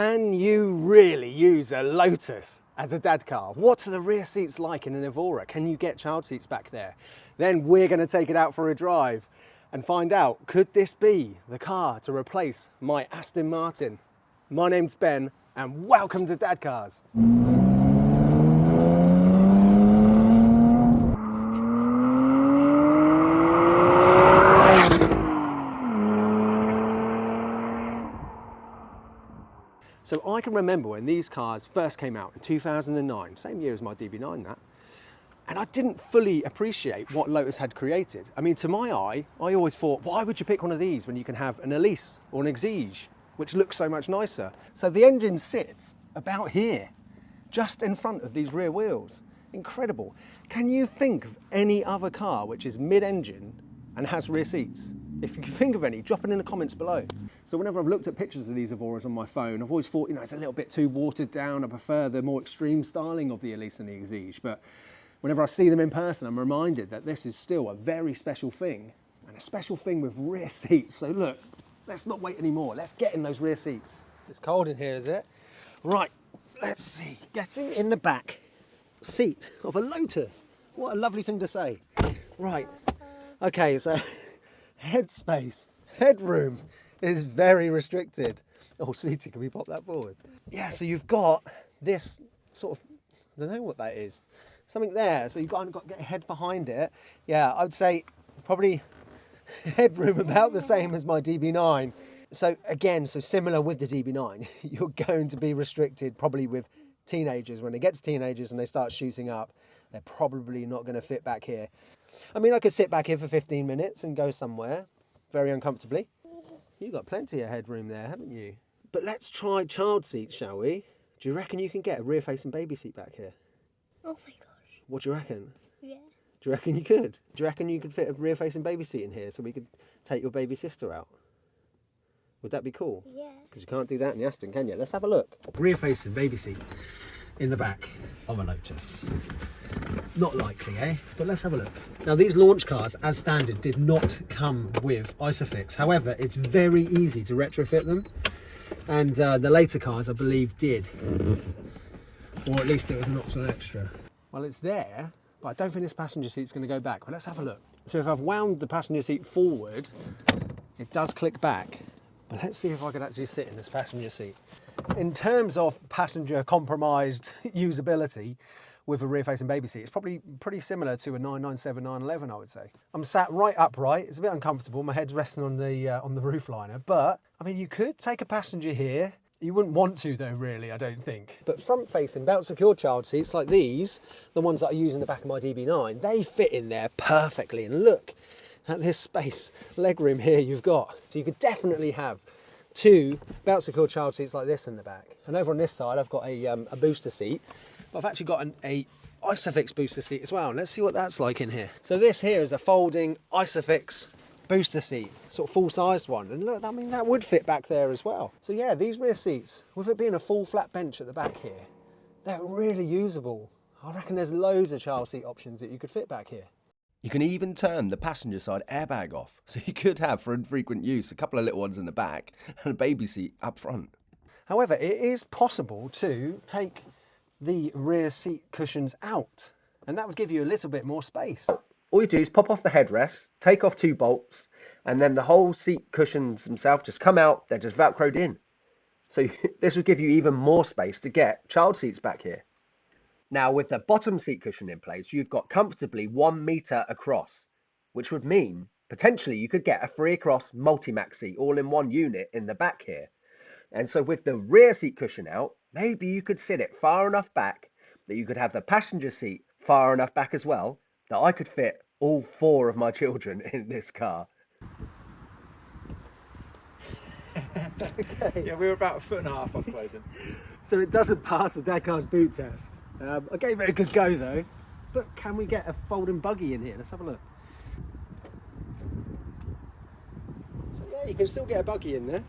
Can you really use a Lotus as a dad car? What are the rear seats like in an Evora? Can you get child seats back there? Then we're going to take it out for a drive and find out, could this be the car to replace my Aston Martin? My name's Ben and welcome to DadCars. So I can remember when these cars first came out in 2009, same year as my DB9 that, and I didn't fully appreciate what Lotus had created. I mean, to my eye, I always thought, why would you pick one of these when you can have an Elise or an Exige, which looks so much nicer? So the engine sits about here, just in front of these rear wheels. Incredible. Can you think of any other car which is mid-engine and has rear seats? If you can think of any, drop it in the comments below. So whenever I've looked at pictures of these Evoras on my phone, I've always thought, you know, it's a little bit too watered down. I prefer the more extreme styling of the Elise and the Exige. But whenever I see them in person, I'm reminded that this is still a very special thing, and a special thing with rear seats. So look, let's not wait anymore. Let's get in those rear seats. It's cold in here, is it? Right, let's see. Getting in the back seat of a Lotus. What a lovely thing to say. Right, okay, so headspace, headroom is very restricted. Oh, sweetie, can we pop that forward? Yeah, so you've got this sort of, I don't know what that is, something there. So you've got to get your head behind it. Yeah, I would say probably headroom about the same as my DB9. So again, so similar with the DB9, you're going to be restricted probably with teenagers. When they get to teenagers and they start shooting up, they're probably not going to fit back here. I mean, I could sit back here for 15 minutes and go somewhere very uncomfortably. You've got plenty of headroom there, haven't you? But let's try child seats, shall we? Do you reckon you can get a rear-facing baby seat back here? Oh my gosh. What do you reckon? Yeah. Do you reckon you could? Do you reckon you could fit a rear-facing baby seat in here so we could take your baby sister out? Would that be cool? Yeah. Because you can't do that in the Aston, can you? Let's have a look. Rear-facing baby seat in the back of a Lotus. Not likely, eh? But let's have a look. Now, these launch cars, as standard, did not come with Isofix. However, it's very easy to retrofit them. And the later cars, I believe, did. Or at least it was an optional extra. Well, it's there, but I don't think this passenger seat's going to go back. But let's have a look. So if I've wound the passenger seat forward, it does click back. But let's see if I could actually sit in this passenger seat. In terms of passenger compromised usability with a rear-facing baby seat, it's probably pretty similar to a 997, 911, I would say. I'm sat right upright. It's a bit uncomfortable. My head's resting on the roof liner. But, I mean, you could take a passenger here. You wouldn't want to, though, really, I don't think. But front-facing, belt-secure child seats like these, the ones that I use in the back of my DB9, they fit in there perfectly. And look at this space, legroom here you've got. So you could definitely have two belt-secure child seats like this in the back. And over on this side, I've got a booster seat. But I've actually got a Isofix booster seat as well. And let's see what that's like in here. So this here is a folding Isofix booster seat, sort of full-sized one. And look, I mean, that would fit back there as well. So yeah, these rear seats, with it being a full flat bench at the back here, they're really usable. I reckon there's loads of child seat options that you could fit back here. You can even turn the passenger side airbag off, so you could have, for infrequent use, a couple of little ones in the back and a baby seat up front. However, it is possible to take the rear seat cushions out, and that would give you a little bit more space. All you do is pop off the headrest, take off two bolts, and then the whole seat cushions themselves just come out. They're just velcroed in. So this would give you even more space to get child seats back here. Now, with the bottom seat cushion in place, you've got comfortably 1 metre across, which would mean potentially you could get a 3-across multi-max seat all in one unit in the back here. And so with the rear seat cushion out, maybe you could sit it far enough back that you could have the passenger seat far enough back as well, that I could fit all 4 of my children in this car. Okay. Yeah, we were about 1.5 foot off closing. So it doesn't pass the DadCars boot test. I gave it a good go though, but can we get a folding buggy in here? Let's have a look. So yeah, you can still get a buggy in there.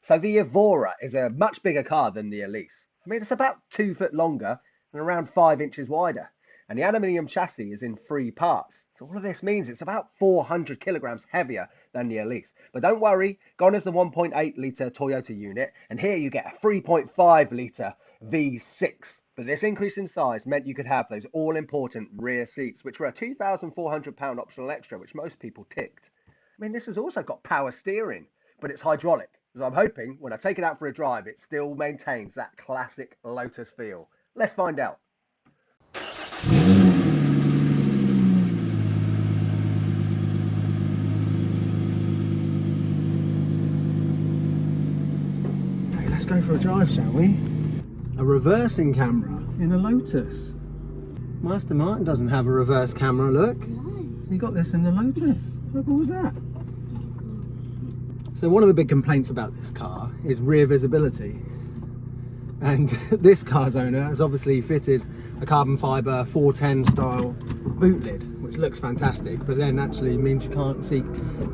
So the Evora is a much bigger car than the Elise. I mean, it's about 2 foot longer and around 5 inches wider. And the aluminium chassis is in 3 parts. So all of this means it's about 400 kilograms heavier than the Elise. But don't worry, gone is the 1.8 litre Toyota unit, and here you get a 3.5 litre V6. But this increase in size meant you could have those all-important rear seats, which were a £2,400 optional extra, which most people ticked. I mean, this has also got power steering, but it's hydraulic. So I'm hoping when I take it out for a drive, it still maintains that classic Lotus feel. Let's find out. Okay, let's go for a drive, shall we? A reversing camera in a Lotus. Master Martin doesn't have a reverse camera, look. You got this in the Lotus. What was that? So one of the big complaints about this car is rear visibility. And this car's owner has obviously fitted a carbon fibre 410 style boot lid, which looks fantastic, but then actually means you can't see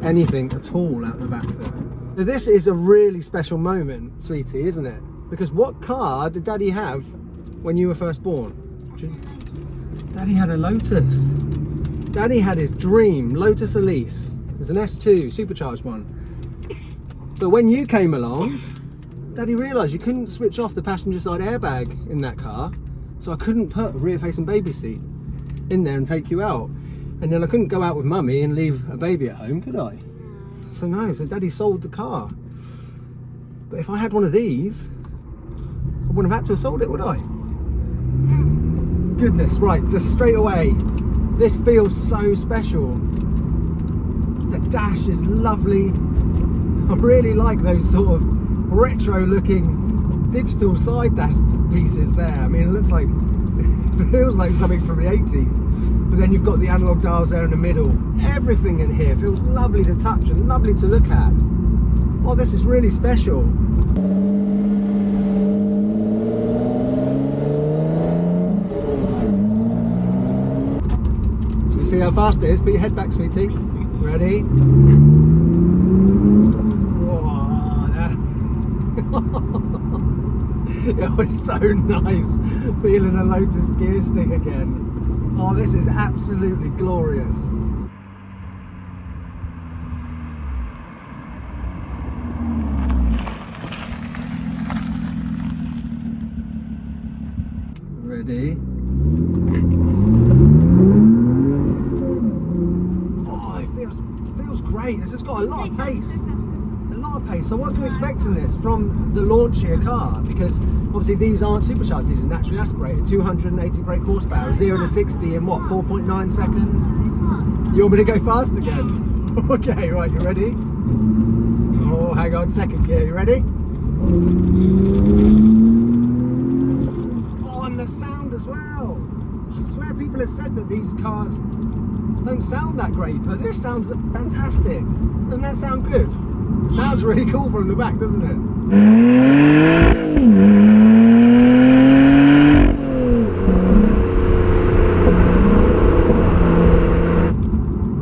anything at all out the back there. So this is a really special moment, sweetie, isn't it? Because what car did Daddy have when you were first born? Daddy had a Lotus. Daddy had his dream Lotus Elise. It was an S2 supercharged one. But when you came along, Daddy realised you couldn't switch off the passenger side airbag in that car, so I couldn't put a rear-facing baby seat in there and take you out. And then I couldn't go out with Mummy and leave a baby at home, could I? So no, so Daddy sold the car. But if I had one of these, I wouldn't have had to have sold it, would I? Goodness, right, so straight away, this feels so special. The dash is lovely. I really like those sort of retro looking digital side dash pieces there. I mean, it looks like, it feels like something from the 80s. But then you've got the analog dials there in the middle. Everything in here feels lovely to touch and lovely to look at. Oh, this is really special. So you see how fast it is? Put your head back, sweetie. Ready? It was so nice feeling a Lotus gear stick again. Oh, this is absolutely glorious. Ready? Oh, it feels great. This has got a lot of pace. Pace. I wasn't expecting this from the launch year car, because obviously these aren't supercharged, these are naturally aspirated. 280 brake horsepower, 0 to 60 in what, 4.9 seconds? You want me to go fast again? Okay, right, you ready? Oh, hang on, second gear, you ready? Oh, and the sound as well. I swear people have said that these cars don't sound that great, but this sounds fantastic. Doesn't that sound good? Sounds really cool from the back, doesn't it?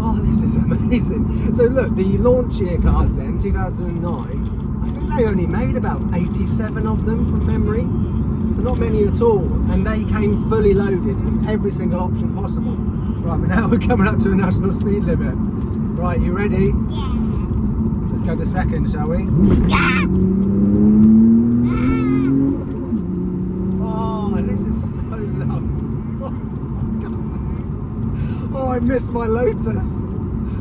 Oh, this is amazing. So look, the launch year cars then, 2009, I think they only made about 87 of them from memory. So not many at all. And they came fully loaded with every single option possible. Right, but now we're coming up to a national speed limit. Right, you ready? Yeah. Let's go to second, shall we? Yeah. Oh, this is so lovely. Oh, my God. Oh, I miss my Lotus.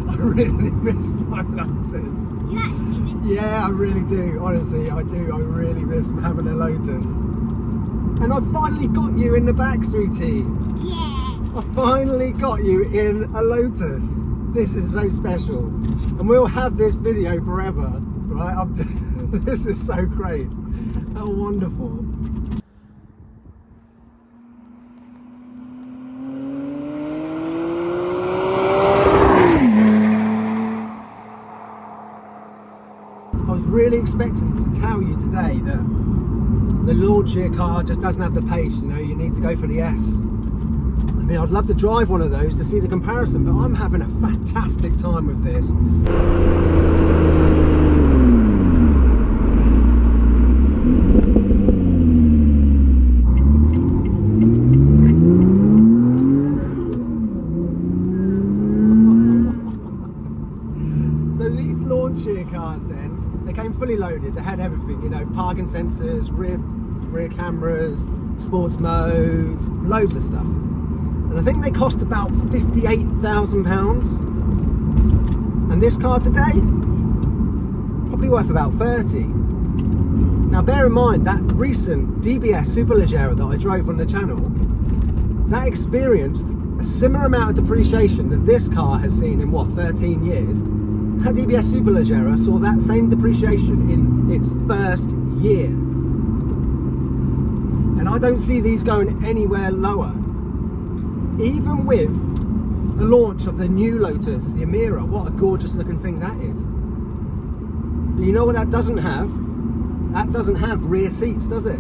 I really miss my Lotus. You actually miss it. Yeah, I really do. Honestly, I do. I really miss having a Lotus. And I finally got you in the back, sweetie. Yeah. I finally got you in a Lotus. This is so special, and we'll have this video forever, right? This is so great. How wonderful. I was really expecting to tell you today that the launch year car just doesn't have the pace, you know, you need to go for the S. I mean, I'd love to drive one of those to see the comparison, but I'm having a fantastic time with this. parking sensors, rear cameras, sports modes, loads of stuff. And I think they cost about £58,000. And this car today, probably worth about 30. Now bear in mind that recent DBS Superleggera that I drove on the channel, that experienced a similar amount of depreciation that this car has seen in what, 13 years. That DBS Superleggera saw that same depreciation in its first year. And I don't see these going anywhere lower. Even with the launch of the new Lotus, the Emira, what a gorgeous looking thing that is. But you know what that doesn't have? That doesn't have rear seats, does it?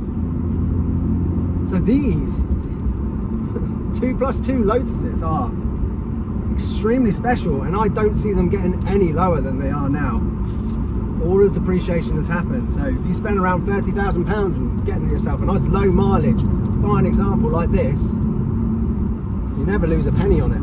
So these 2+2 Lotuses are extremely special, and I don't see them getting any lower than they are now. All the depreciation has happened. So if you spend around £30,000 on getting yourself a nice low mileage, fine example like this, you never lose a penny on it.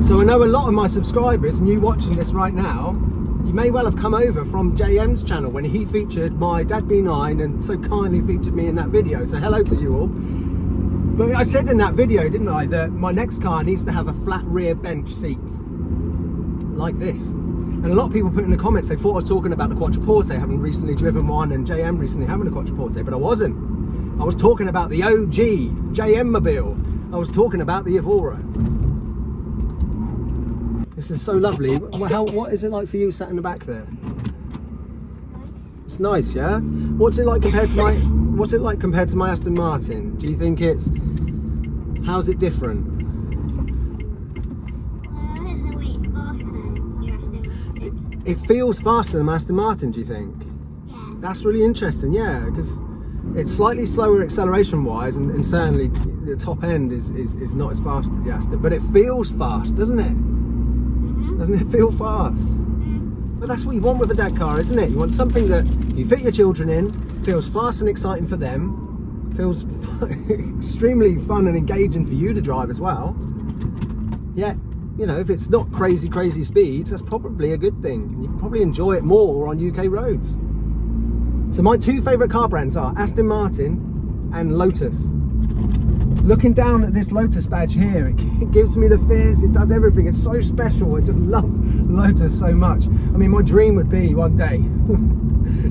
So I know a lot of my subscribers, and you watching this right now, you may well have come over from JM's channel when he featured my Dad B9 and so kindly featured me in that video. So hello to you all. But I said in that video, didn't I, that my next car needs to have a flat rear bench seat like this. And a lot of people put in the comments, they thought I was talking about the Quattroporte, having recently driven one, and JM recently having a Quattroporte, but I wasn't. I was talking about the OG JM mobile. I was talking about the Evora. This is so lovely. What is it like for you sat in the back there? It's nice, yeah? What's it like compared to my Aston Martin? Do you think how's it different? It feels faster than my Aston Martin, do you think? Yeah. That's really interesting, yeah, because it's slightly slower acceleration wise, and certainly the top end is not as fast as the Aston, but it feels fast, doesn't it? Doesn't it feel fast? But that's what you want with a dad car, isn't it? You want something that you fit your children in, feels fast and exciting for them, feels extremely fun and engaging for you to drive as well. Yeah, you know, if it's not crazy speeds, that's probably a good thing. And you can probably enjoy it more on UK roads. So my two favourite car brands are Aston Martin and Lotus. Looking down at this Lotus badge here, it gives me the fizz, it does everything, it's so special. I just love Lotus so much. I mean, my dream would be one day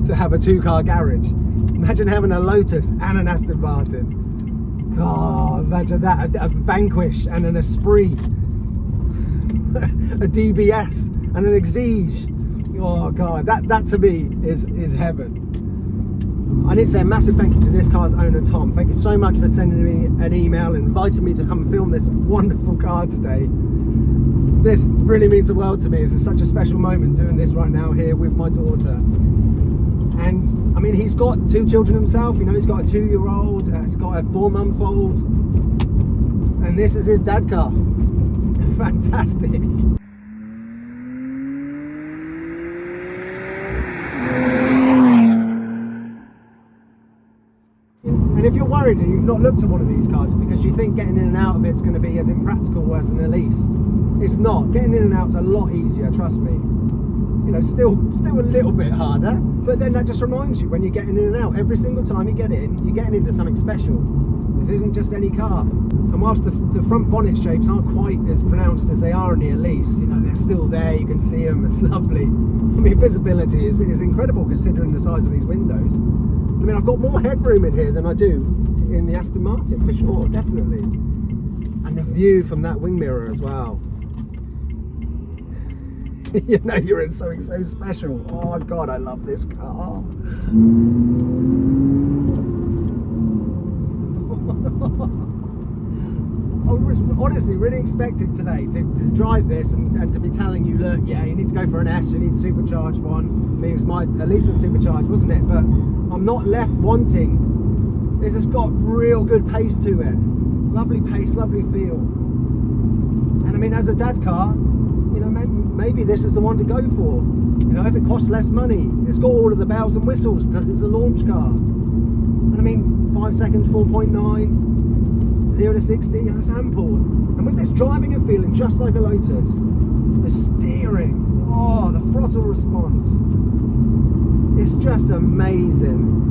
to have a two-car garage. Imagine having a Lotus and an Aston Martin. God, imagine that, a Vanquish and an Esprit, a DBS and an Exige. Oh God, that to me is heaven. I need to say a massive thank you to this car's owner, Tom. Thank you so much for sending me an email and inviting me to come film this wonderful car today. This really means the world to me. It's such a special moment doing this right now here with my daughter. And I mean, he's got two children himself. You know, he's got a 2-year-old, he's got a 4-month-old, and this is his dad car. Fantastic. And if you're worried and you've not looked at one of these cars because you think getting in and out of it's going to be as impractical as an Elise, it's not. Getting in and out's a lot easier, trust me. You know, still a little bit harder, but then that just reminds you when you're getting in and out, every single time you get in, you're getting into something special. This isn't just any car. And whilst the front bonnet shapes aren't quite as pronounced as they are in the Elise, you know, they're still there, you can see them, it's lovely. I mean, visibility is incredible considering the size of these windows. I mean, I've got more headroom in here than I do in the Aston Martin, for sure, definitely. And the view from that wing mirror as well. You know you're in something so special. Oh God, I love this car. I was honestly really expected today to drive this and to be telling you, look, yeah, you need to go for an S, you need a supercharged one. I mean, it was Elise was supercharged, wasn't it? But I'm not left wanting. This has got real good pace to it. Lovely pace, lovely feel. And I mean, as a dad car, you know, maybe this is the one to go for. You know, if it costs less money, it's got all of the bells and whistles because it's a launch car. And I mean, 5 seconds, 4.9. 0 to 60, that's ample. And with this driving and feeling just like a Lotus, the steering, oh, the throttle response, it's just amazing.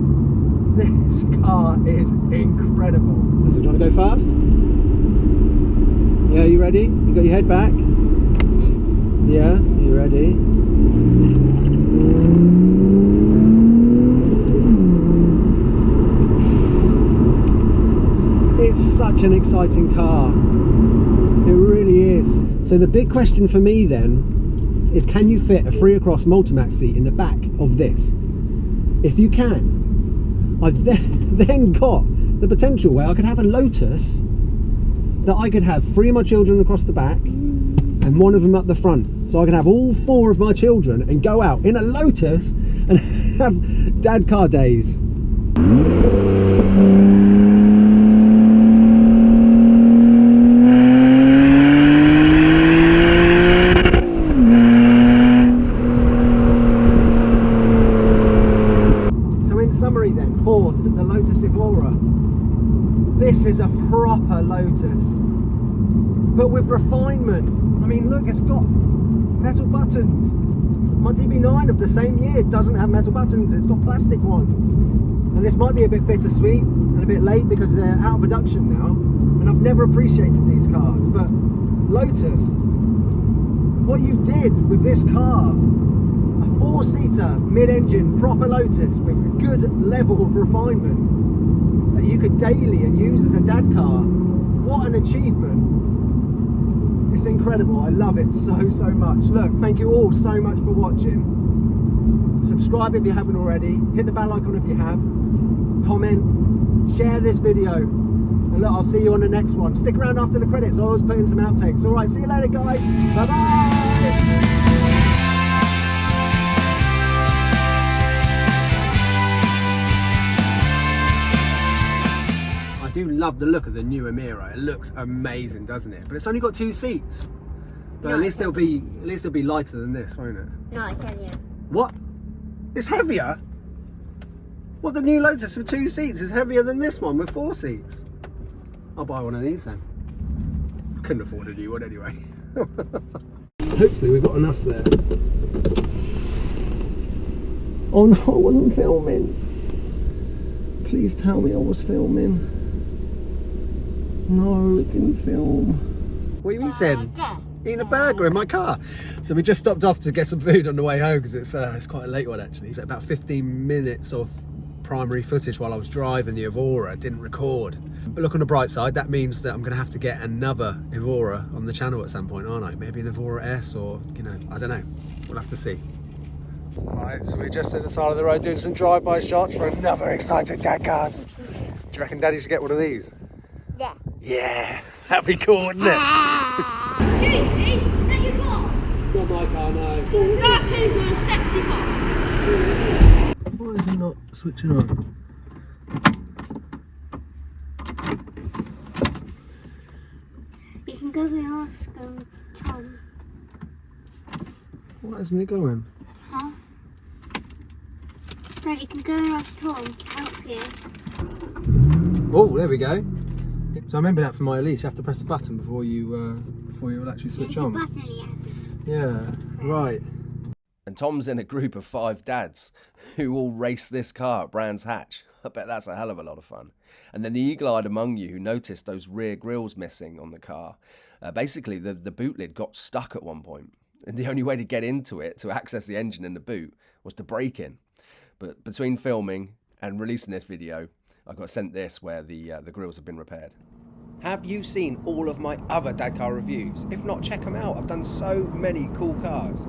This car is incredible. So do you want to go fast? Yeah, you ready? You got your head back? Yeah, you ready? It's such an exciting car. It really is. So the big question for me then is, can you fit a free across multimax seat in the back of this? If you can, I've then got the potential where I could have a Lotus that I could have 3 of my children across the back and 1 of them up the front. So I can have all 4 of my children and go out in a Lotus and have DadCar days. For the Lotus Evora, this is a proper Lotus, but with refinement. I mean, look, it's got metal buttons. My DB9 of the same year doesn't have metal buttons, it's got plastic ones. And this might be a bit bittersweet and a bit late because they're out of production now, and I've never appreciated these cars, but Lotus, what you did with this car, a 4-seater, mid-engine, proper Lotus with a good level of refinement that you could daily and use as a dad car. What an achievement. It's incredible. I love it so much. Look, thank you all so much for watching. Subscribe if you haven't already. Hit the bell icon if you have. Comment. Share this video. And look, I'll see you on the next one. Stick around after the credits. I always put in some outtakes. Alright, see you later, guys. Bye-bye. I do love the look of the new Emira. It looks amazing, doesn't it? But it's only got 2 seats. But No, at least it'll be lighter than this, won't it? No, it's heavier. What? It's heavier? What, the new Lotus with 2 seats is heavier than this one with 4 seats? I'll buy one of these then. I couldn't afford a new one anyway. Hopefully we've got enough there. Oh no, I wasn't filming. Please tell me I was filming. No, it didn't film. What are you eating? Eating a burger in my car. So we just stopped off to get some food on the way home because it's quite a late one actually. It's about 15 minutes of primary footage while I was driving the Evora. Didn't record. But look, on the bright side, that means that I'm going to have to get another Evora on the channel at some point, aren't I? Maybe an Evora S, or, you know, I don't know. We'll have to see. Right, so we're just at the side of the road doing some drive-by shots for another exciting DadCars. Do you reckon Daddy should get one of these? Yeah. Yeah, that'd be cool, wouldn't it? Excuse me, is that your car? It's not my car, no. That is a sexy car. Why is he not switching on? You can go and ask Tom. Why isn't it going? Huh? Dad, you can go and ask Tom to help you. Oh, there we go. So I remember that from my Elise. You have to press the button before you will actually switch on. There's a button you have to Yeah, right. And Tom's in a group of 5 dads who all race this car at Brands Hatch. I bet that's a hell of a lot of fun. And then the eagle-eyed among you who noticed those rear grills missing on the car. Basically, the boot lid got stuck at one point. And the only way to get into it, to access the engine in the boot, was to break in. But between filming and releasing this video, I got sent this where the grills have been repaired. Have you seen all of my other DadCar reviews? If not, check them out. I've done so many cool cars.